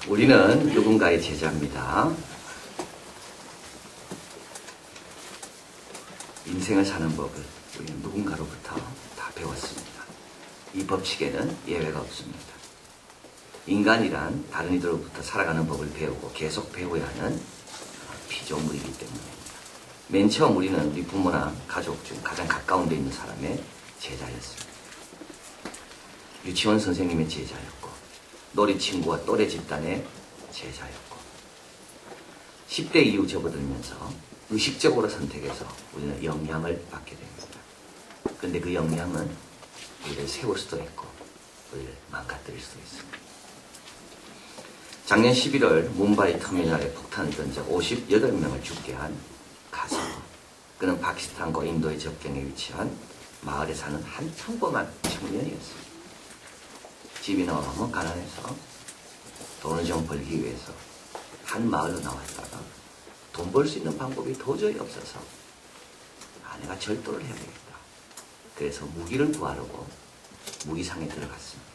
우리는 누군가의 제자입니다. 인생을 사는 법을 우리는 누군가로부터 다 배웠습니다. 이 법칙에는 예외가 없습니다. 인간이란 다른 이들로부터 살아가는 법을 배우고 계속 배워야 하는 피조물이기 때문입니다. 맨 처음 우리는 우리 부모나 가족 중 가장 가까운 데 있는 사람의 제자였습니다. 유치원 선생님의 제자였고, 놀이 친구와 또래 집단의 제자였고, 10대 이후 접어들면서 의식적으로 선택해서 우리는 영향을 받게 됩니다. 그런데 그 영향은 우리를 세울 수도 있고 우리를 망가뜨릴 수도 있습니다. 작년 11월 뭄바이 터미널에 폭탄을 던져 58명을 죽게 한 가수. 그는 파키스탄과 인도의 접경에 위치한 마을에 사는 한 평범한 청년이었습니다. 집이 너무 가난해서 돈을 좀 벌기 위해서 한 마을로 나왔다가 돈 벌 수 있는 방법이 도저히 없어서 아내가 절도를 해야 되겠다. 그래서 무기를 구하려고 무기상에 들어갔습니다.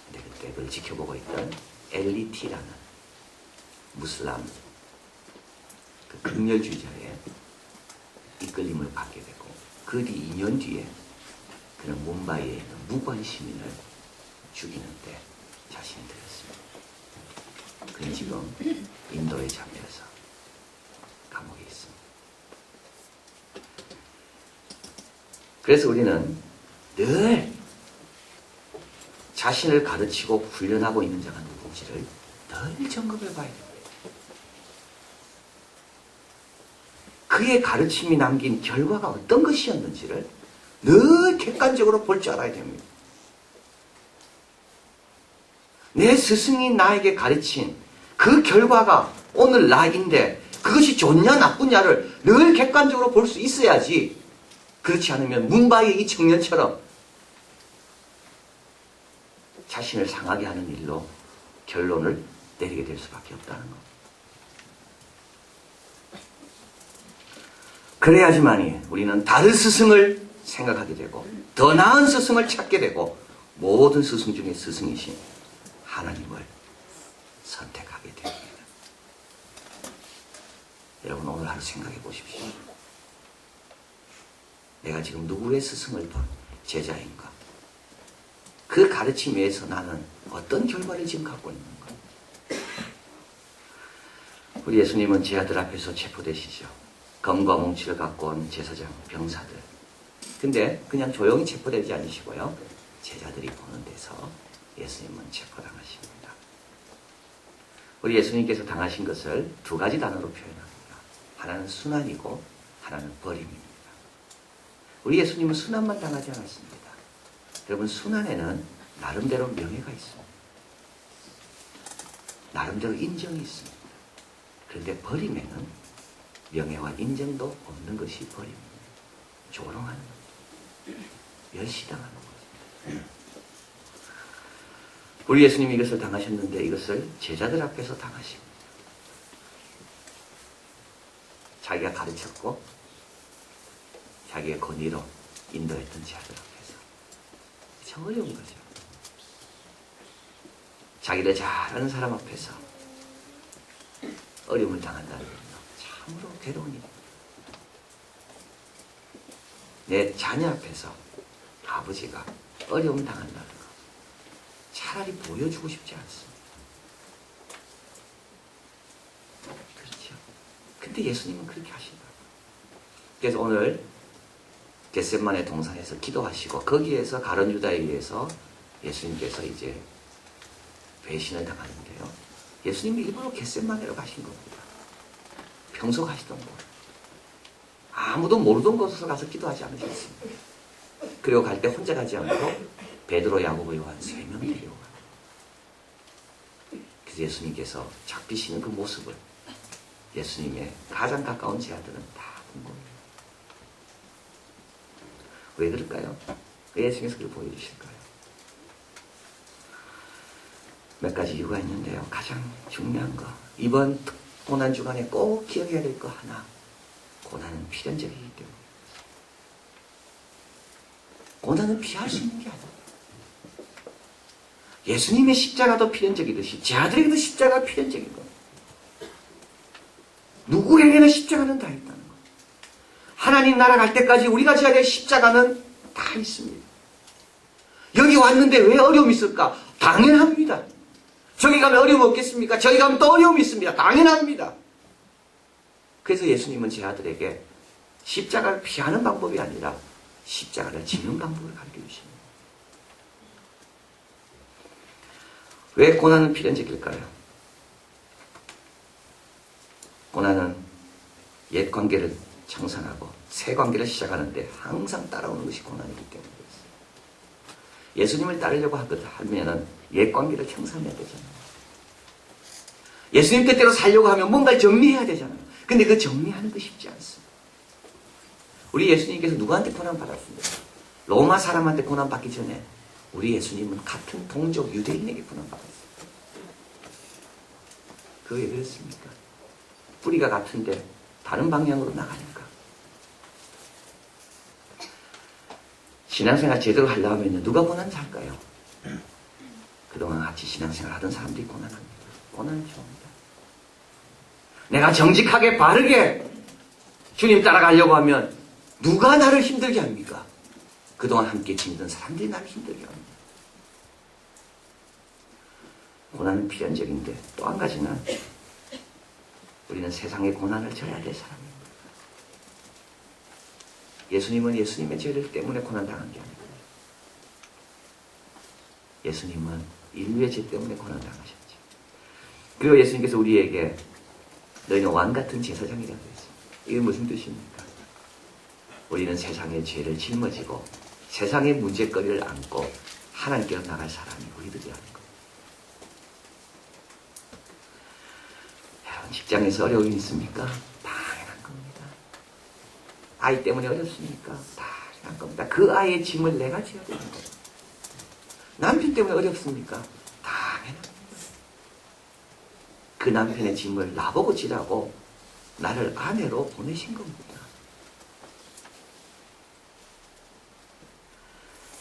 근데 그때 그걸 지켜보고 있던 LET라는 무슬람 그 극렬주의자의 이끌림을 받게 되고, 그 뒤 2년 뒤에 그는 뭄바이에 있는 무관 시민을 죽이는데 자신이 들었습니다. 그는 지금 인도에 잡혀서 감옥에 있습니다. 그래서 우리는 늘 자신을 가르치고 훈련하고 있는 자가 누군지를 늘 점검해 봐야 됩니다. 그의 가르침이 남긴 결과가 어떤 것이었는지를 늘 객관적으로 볼 줄 알아야 됩니다. 내 스승이 나에게 가르친 그 결과가 오늘 나인데 그것이 좋냐 나쁘냐를 늘 객관적으로 볼 수 있어야지. 그렇지 않으면 뭄바이의 이 청년처럼 자신을 상하게 하는 일로 결론을 내리게 될 수밖에 없다는 것. 그래야지만이 우리는 다른 스승을 생각하게 되고 더 나은 스승을 찾게 되고 모든 스승 중에 스승이신 하나님을 선택하게 됩니다. 여러분, 오늘 하루 생각해 보십시오. 내가 지금 누구의 스승을 본 제자인가? 그 가르침 외에서 나는 어떤 결과를 지금 갖고 있는가? 우리 예수님은 제자들 앞에서 체포되시죠. 검과 뭉치를 갖고 온 제사장, 병사들. 근데 그냥 조용히 체포되지 않으시고요. 제자들이 보는 데서 예수님은 체포당하십니다. 우리 예수님께서 당하신 것을 두 가지 단어로 표현합니다. 하나는 순환이고 하나는 버림입니다. 우리 예수님은 순환만 당하지 않았습니다. 여러분, 순환에는 나름대로 명예가 있습니다. 나름대로 인정이 있습니다. 그런데 버림에는 명예와 인정도 없는 것이 버림입니다. 조롱하는 겁니다. 멸시당하는 거죠. 우리 예수님이 이것을 당하셨는데 이것을 제자들 앞에서 당하십니다. 자기가 가르쳤고 자기의 권위로 인도했던 제자들 앞에서. 참 어려운 거죠. 자기를 잘 아는 사람 앞에서 어려움을 당한다는 건 참으로 괴로운 일입니다. 내 자녀 앞에서 아버지가 어려움 당한다는 것, 차라리 보여주고 싶지 않습니다. 그렇죠. 근데 예수님은 그렇게 하신다. 그래서 오늘 겟세마네 동산에서 기도하시고 거기에서 가룟 유다에 의해서 예수님께서 이제 배신을 당하는데요. 예수님이 일부러 겟세마네로 가신 겁니다. 평소 가시던 곳. 아무도 모르던 곳에서 가서 기도하지 않으셨습니다. 그리고 갈 때 혼자 가지 않고 베드로, 야고보, 요한 3명 데리고 갑니다. 그래서 예수님께서 잡히시는 그 모습을 예수님의 가장 가까운 제자들은 다 본 겁니다. 왜 그럴까요? 왜 예수님께서 그걸 보여주실까요? 몇 가지 이유가 있는데요. 가장 중요한 거, 이번 고난 주간에 꼭 기억해야 될 거 하나, 고난은 필연적이기 때문에. 고난은 피할 수 있는 게 아니에요. 예수님의 십자가도 필연적이듯이 제 아들에게도 십자가가 필연적인 겁니다. 누구에게나 십자가는 다 있다는 거예요. 하나님 나라 갈 때까지 우리가 져야 될 십자가는 다 있습니다. 여기 왔는데 왜 어려움이 있을까? 당연합니다. 저기 가면 어려움 없겠습니까? 저기 가면 또 어려움이 있습니다. 당연합니다. 그래서 예수님은 제 아들에게 십자가를 피하는 방법이 아니라 십자가를 지는 방법을 가르쳐 주십니다. 왜 고난은 필연적일까요? 고난은 옛 관계를 청산하고 새 관계를 시작하는데 항상 따라오는 것이 고난이기 때문에 그렇습니다. 예수님을 따르려고 하면은 옛 관계를 청산해야 되잖아요. 예수님 뜻대로 살려고 하면 뭔가를 정리해야 되잖아요. 근데 그 정리하는 거 쉽지 않습니다. 우리 예수님께서 누구한테 고난 받았습니까? 로마 사람한테 고난 받기 전에 우리 예수님은 같은 동족 유대인에게 고난 받았어요. 그게 왜 그랬습니까? 뿌리가 같은데 다른 방향으로 나가니까. 신앙생활 제대로 하려면 누가 고난 잘까요? 그동안 같이 신앙생활 하던 사람들이 고난합니다. 고난을 좋아합니다. 내가 정직하게 바르게 주님 따라가려고 하면 누가 나를 힘들게 합니까? 그동안 함께 힘든 사람들이 나를 힘들게 합니다. 고난은 필연적인데 또 한 가지는 우리는 세상의 고난을 져야 될 사람입니다. 예수님은 예수님의 죄를 때문에 고난당한 게 아닙니다. 예수님은 인류의 죄 때문에 고난당하셨죠. 그리고 예수님께서 우리에게 너희는 왕같은 제사장이라고 했습니다. 이게 무슨 뜻입니까? 우리는 세상의 죄를 짊어지고 세상의 문제거리를 안고 하나님께로 나갈 사람이 우리들이라는 것. 여러분, 직장에서 어려움이 있습니까? 당연한 겁니다. 아이 때문에 어렵습니까? 당연한 겁니다. 그 아이의 짐을 내가 져야 되는 겁니다. 남편 때문에 어렵습니까? 당연합니다. 그 남편의 짐을 나보고 지라고 나를 아내로 보내신 겁니다.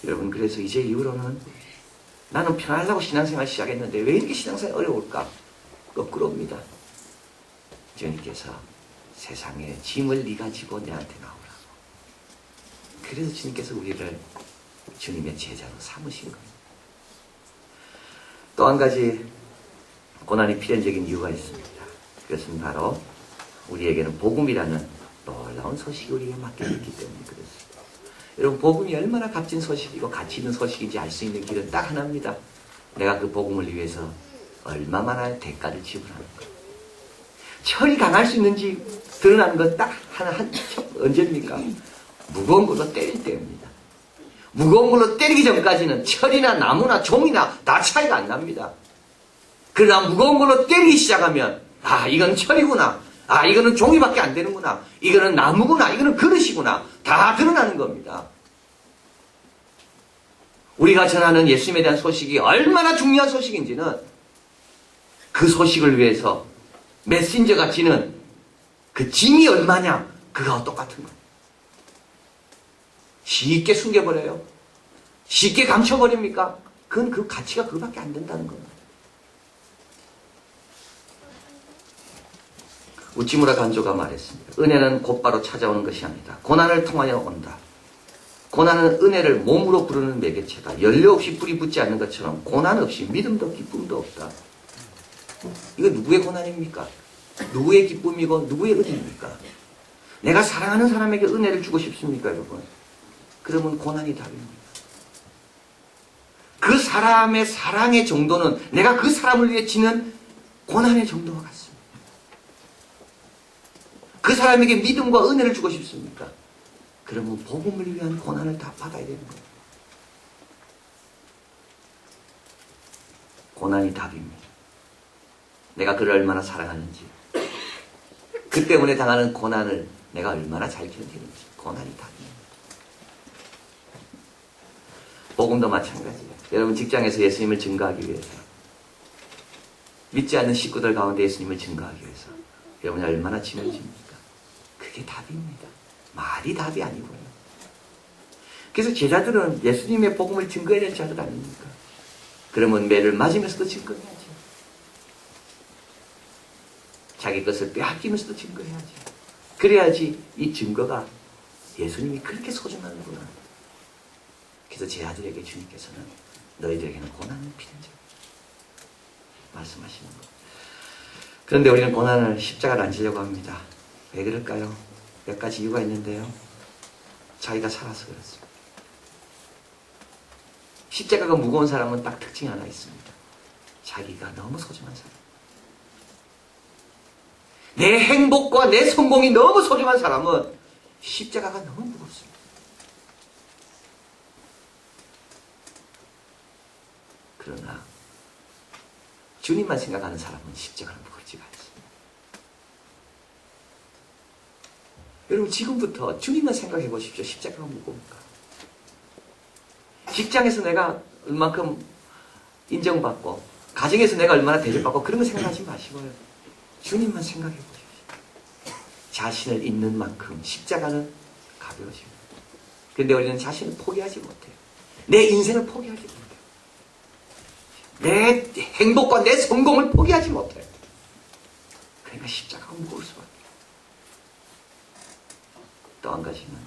여러분, 그래서 이제 이후로는 나는 편하려고 신앙생활 시작했는데 왜 이렇게 신앙생활 어려울까? 거꾸로입니다. 주님께서 세상에 짐을 네가 지고 내한테 나오라고. 그래서 주님께서 우리를 주님의 제자로 삼으신 겁니다. 또 한 가지 고난이 필연적인 이유가 있습니다. 그것은 바로 우리에게는 복음이라는 놀라운 소식이 우리에게 맡겨졌기 때문에 그렇습니다. 여러분, 복음이 얼마나 값진 소식이고 가치 있는 소식인지 알 수 있는 길은 딱 하나입니다. 내가 그 복음을 위해서 얼마나 대가를 지불하는 것. 철이 강할 수 있는지 드러나는 건 딱 하나, 언제입니까? 무거운 걸로 때릴 때입니다. 무거운 걸로 때리기 전까지는 철이나 나무나 종이나 다 차이가 안 납니다. 그러나 무거운 걸로 때리기 시작하면 아, 이건 철이구나. 아, 이거는 종이밖에 안 되는구나. 이거는 나무구나. 이거는 그릇이구나. 다 드러나는 겁니다. 우리가 전하는 예수님에 대한 소식이 얼마나 중요한 소식인지는 그 소식을 위해서 메신저가 지는 그 짐이 얼마냐, 그거와 똑같은 거예요. 쉽게 숨겨버려요. 쉽게 감춰버립니까? 그건 그 가치가 그거밖에 안 된다는 겁니다. 우찌무라 간조가 말했습니다. 은혜는 곧바로 찾아오는 것이 아니다. 고난을 통하여 온다. 고난은 은혜를 몸으로 부르는 매개체다. 연료 없이 불이 붙지 않는 것처럼 고난 없이 믿음도 기쁨도 없다. 이거 누구의 고난입니까? 누구의 기쁨이고 누구의 은혜입니까? 내가 사랑하는 사람에게 은혜를 주고 싶습니까, 여러분? 그러면 고난이 답입니다. 그 사람의 사랑의 정도는 내가 그 사람을 위해 지는 고난의 정도와 같습니다. 그 사람에게 믿음과 은혜를 주고 싶습니까? 그러면 복음을 위한 고난을 다 받아야 되는 거예요. 고난이 답입니다. 내가 그를 얼마나 사랑하는지, 그 때문에 당하는 고난을 내가 얼마나 잘 견디는지, 고난이 답입니다. 복음도 마찬가지예요. 여러분, 직장에서 예수님을 증거하기 위해서 믿지 않는 식구들 가운데 예수님을 증거하기 위해서. 여러분이 얼마나 짐을 집니까? 그게 답입니다. 말이 답이 아니고요. 그래서 제자들은 예수님의 복음을 증거해야 될 자들 아닙니까? 그러면 매를 맞으면서도 증거해야죠. 자기 것을 빼앗기면서도 증거해야죠. 그래야지 이 증거가 예수님이 그렇게 소중하구나. 그래서 제 아들에게 주님께서는 너희들에게는 고난을 피는 자 말씀하시는 것. 그런데 우리는 고난을 십자가를 안 지려고 합니다. 왜 그럴까요? 몇 가지 이유가 있는데요. 자기가 살아서 그렇습니다. 십자가가 무거운 사람은 딱 특징이 하나 있습니다. 자기가 너무 소중한 사람. 내 행복과 내 성공이 너무 소중한 사람은 십자가가 너무 무겁습니다. 그러나 주님만 생각하는 사람은 십자가는 무겁지가 않습니다. 여러분 지금부터 주님만 생각해 보십시오. 십자가가 무거운가? 직장에서 내가 얼만큼 인정받고 가정에서 내가 얼마나 대접받고 그런 거 생각하지 마시고요. 주님만 생각해 보십시오. 자신을 잊는 만큼 십자가는 가벼워집니다. 그런데 우리는 자신을 포기하지 못해요. 내 인생을 포기하지 못해요. 내 행복과 내 성공을 포기하지 못해요. 그러니까 십자가가 무거울 수밖에. 또 한 가지는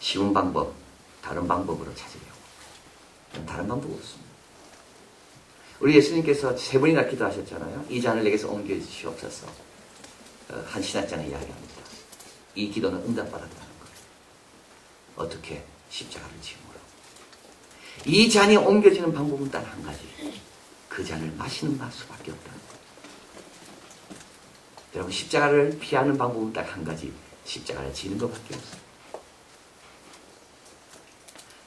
쉬운 방법, 다른 방법으로 찾으려고. 다른 방법 없습니다. 우리 예수님께서 3번이나 기도하셨잖아요. 이 잔을 내게서 옮겨주시옵소서. 한 신학자는 이야기합니다. 이 기도는 응답받았다는 거예요. 어떻게? 십자가를 지음으로. 이 잔이 옮겨지는 방법은 단 한 가지. 그 잔을 마시는 수밖에 없다는 거예요. 여러분 십자가를 피하는 방법은 딱 한 가지. 십자가를 지는 것밖에 없어요.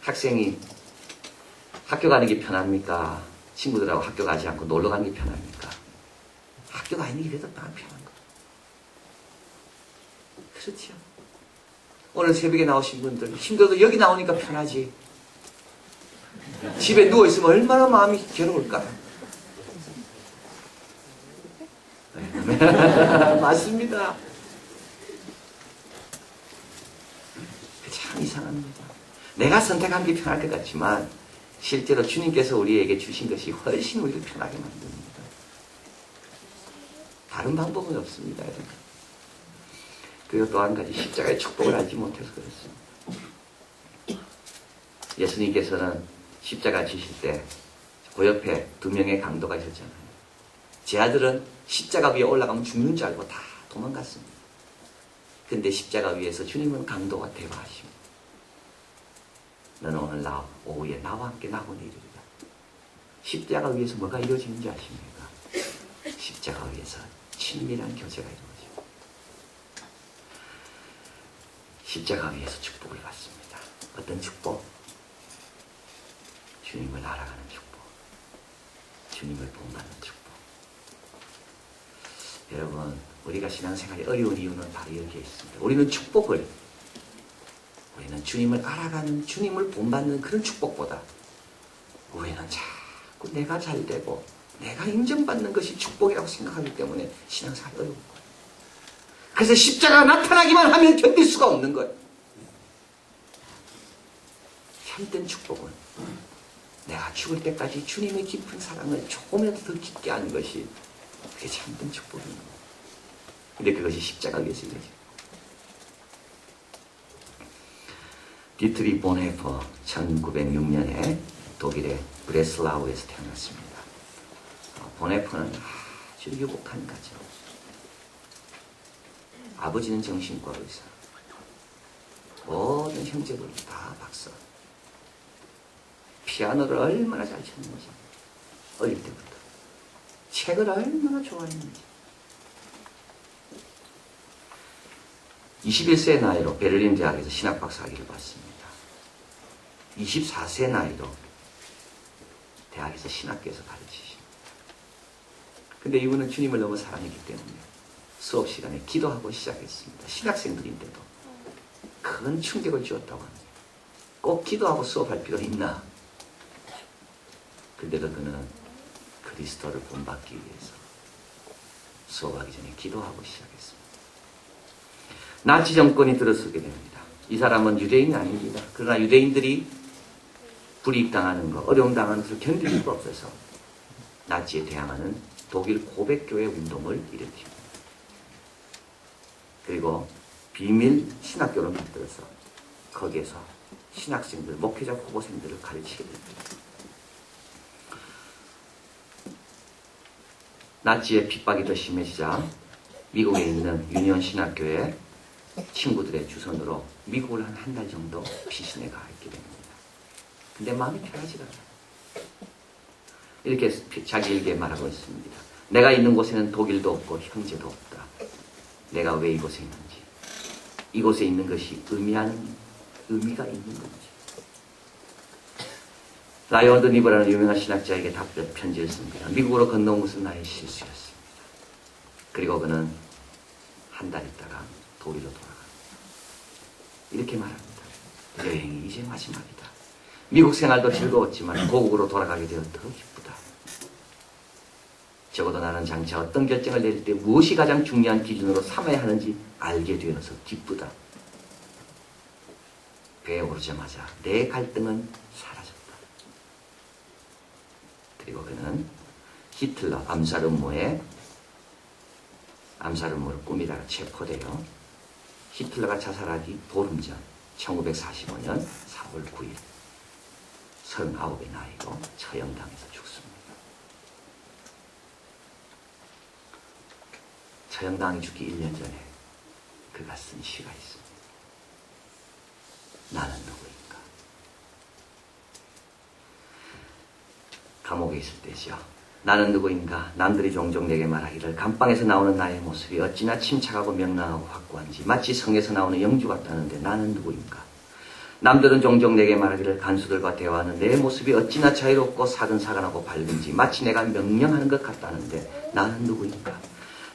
학생이 학교 가는 게 편합니까? 친구들하고 학교 가지 않고 놀러 가는 게 편합니까? 학교 가는 게 그래도 더 편한 거예요. 그렇죠. 오늘 새벽에 나오신 분들 힘들어도 여기 나오니까 편하지. 집에 누워있으면 얼마나 마음이 괴로울까요? 맞습니다. 참 이상합니다. 내가 선택한 게 편할 것 같지만 실제로 주님께서 우리에게 주신 것이 훨씬 우리를 편하게 만듭니다. 다른 방법은 없습니다. 여러분. 그리고 또 한 가지 십자가의 축복을 알지 못해서 그렇습니다. 예수님께서는 십자가 지실 때 그 옆에 2명의 강도가 있었잖아요. 제 아들은 십자가 위에 올라가면 죽는 줄 알고 다 도망갔습니다. 근데 십자가 위에서 주님은 강도와 대화하십니다. 너는 오늘 오후에 나와 함께 낙원에 이르리라. 십자가 위에서 뭐가 이루어지는지 아십니까? 십자가 위에서 친밀한 교제가 이루어지고 십자가 위에서 축복을 받습니다. 어떤 축복? 주님을 알아가는 축복. 주님을 본받는 축복. 여러분 우리가 신앙생활이 어려운 이유는 바로 여기에 있습니다. 우리는 주님을 알아가는, 주님을 본받는 그런 축복보다 우리는 자꾸 내가 잘되고 내가 인정받는 것이 축복이라고 생각하기 때문에 신앙생활이 어려운 거예요. 그래서 십자가가 나타나기만 하면 견딜 수가 없는 거예요. 참된 축복은 내가 죽을 때까지 주님의 깊은 사랑을 조금이라도 더 깊게 하는 것이 그게 참된 축복입니다. 근데 그것이 십자가 위에서 이루어집니다. 디트리 보네퍼 1906년에 독일의 브레슬라우에서 태어났습니다. 보네퍼는 아주 유복한 가정. 아버지는 정신과 의사. 모든 형제들 다 박사. 피아노를 얼마나 잘 쳤는지 어릴 때부터. 책을 얼마나 좋아했는지. 21세의 나이로 베를린 대학에서 신학 박사학위를 받습니다. 24세 나이로 대학에서 신학교에서 가르치십니다. 근데 이분은 주님을 너무 사랑했기 때문에 수업 시간에 기도하고 시작했습니다. 신학생들인데도 큰 충격을 주었다고 합니다. 꼭 기도하고 수업할 필요 있나? 근데도 그는 그리스도를 본받기 위해서 수업하기 전에 기도하고 시작했습니다. 나치 정권이 들어서게 됩니다. 이 사람은 유대인이 아닙니다. 그러나 유대인들이 불이익당하는 것, 어려움 당하는 것을 견딜 수가 없어서 나치에 대항하는 독일 고백교회 운동을 일으킵니다. 그리고 비밀 신학교를 만들어서 거기에서 신학생들, 목회자 후보생들을 가르치게 됩니다. 나치의 핍박이 더 심해지자 미국에 있는 유니온 신학교의 친구들의 주선으로 미국을 한 달 정도 피신해 가 있게 됩니다. 근데 마음이 편하지가 않아요. 이렇게 자기 일기에 말하고 있습니다. 내가 있는 곳에는 독일도 없고 형제도 없다. 내가 왜 이곳에 있는지, 이곳에 있는 것이 의미가 있는 건지. 라이언드 니버라는 유명한 신학자에게 답변 편지를 씁니다. 미국으로 건너온 것은 나의 실수였습니다. 그리고 그는 한 달 있다가 독일로 돌아갑니다. 이렇게 말합니다. 여행이 이제 마지막이다. 미국 생활도 즐거웠지만 고국으로 돌아가게 되어 더 기쁘다. 적어도 나는 장차 어떤 결정을 내릴 때 무엇이 가장 중요한 기준으로 삼아야 하는지 알게 되어서 기쁘다. 배에 오르자마자 내 갈등은 사라졌다. 그리고 그는 히틀러 암살 음모를 꾸미다가 체포되어 히틀러가 자살하기 보름 전 1945년 4월 9일 39의 나이로 처형당해서 죽습니다. 처형당해 죽기 1년 전에 그가 쓴 시가 있습니다. 나는 누구인가? 감옥에 있을 때죠. 나는 누구인가? 남들이 종종 내게 말하기를 감방에서 나오는 나의 모습이 어찌나 침착하고 명랑하고 확고한지 마치 성에서 나오는 영주 같다는데 나는 누구인가? 남들은 종종 내게 말하기를 간수들과 대화하는 내 모습이 어찌나 자유롭고 사근사근하고 밝은지 마치 내가 명령하는 것 같다는데 나는 누구인가?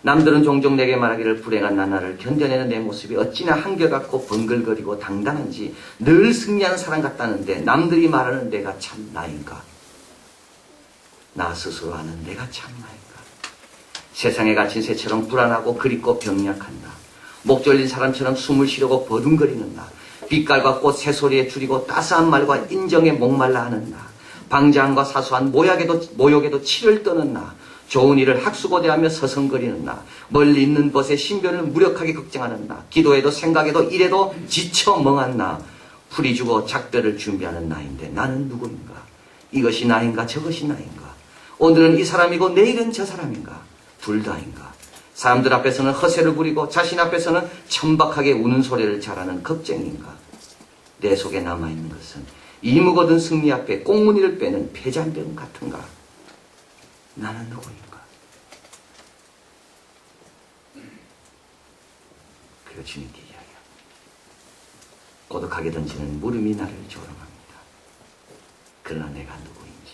남들은 종종 내게 말하기를 불행한 나날을 견뎌내는 내 모습이 어찌나 한결같고 번글거리고 당당한지 늘 승리하는 사람 같다는데 남들이 말하는 내가 참 나인가? 나 스스로 아는 내가 참 나인가? 세상에 갇힌 새처럼 불안하고 그립고 병약한 나, 목 졸린 사람처럼 숨을 쉬려고 버둥거리는 나, 빛깔과 꽃 새소리에 줄이고 따스한 말과 인정에 목말라 하는 나, 방장과 사소한 모욕에도 치를 떠는 나, 좋은 일을 학수고대하며 서성거리는 나, 멀리 있는 벗의 신변을 무력하게 걱정하는 나, 기도에도 생각에도 일에도 지쳐 멍한 나, 풀이 주고 작별을 준비하는 나인데 나는 누구인가? 이것이 나인가 저것이 나인가? 오늘은 이 사람이고 내일은 저 사람인가? 둘 다인가? 사람들 앞에서는 허세를 부리고 자신 앞에서는 천박하게 우는 소리를 잘하는 겁쟁인가? 내 속에 남아있는 것은 이무 거둔 승리 앞에 꽁무니를 빼는 폐잔병 같은가? 나는 누구인가? 그리고 주님께 이야기합니다. 고독하게 던지는 물음이 나를 조롱합니다. 그러나 내가 누구인지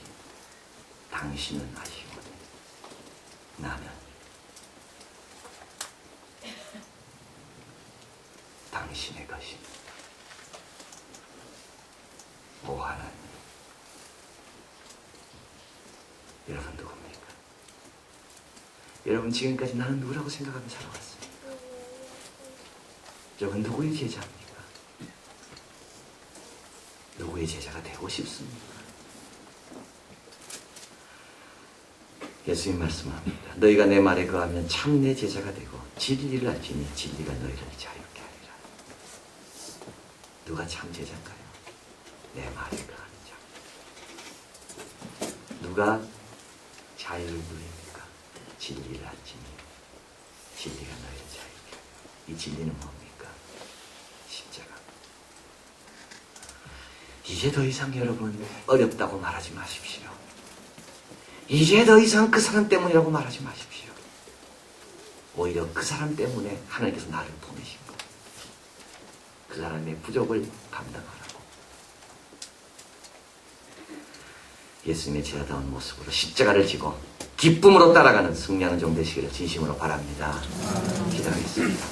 당신은 아시거든. 나는 당신의 것입니다. 오 하나님, 여러분 누굽니까? 여러분 지금까지 나는 누구라고 생각하며 살아왔습니까? 여러분 누구의 제자입니까? 누구의 제자가 되고 싶습니까? 예수님 말씀합니다. 너희가 내 말에 거하면 참 내 제자가 되고 진리를 알지니 진리가 너희를 자유케 하리라. 누가 참 제자인가요? 내 말에 거하는 자. 누가 자유를 누립니까? 진리를 알지니 진리가 너희를 자유케 하리라. 이 진리는 뭡니까? 십자가. 이제 더 이상 여러분 어렵다고 말하지 마십시오. 이제 더 이상 그 사람 때문이라고 말하지 마십시오. 오히려 그 사람 때문에 하나님께서 나를 보내신 거예요. 그 사람의 부족을 감당하라고. 예수님의 제자다운 모습으로 십자가를 지고 기쁨으로 따라가는 승리하는 종 되시기를 진심으로 바랍니다. 기도하겠습니다.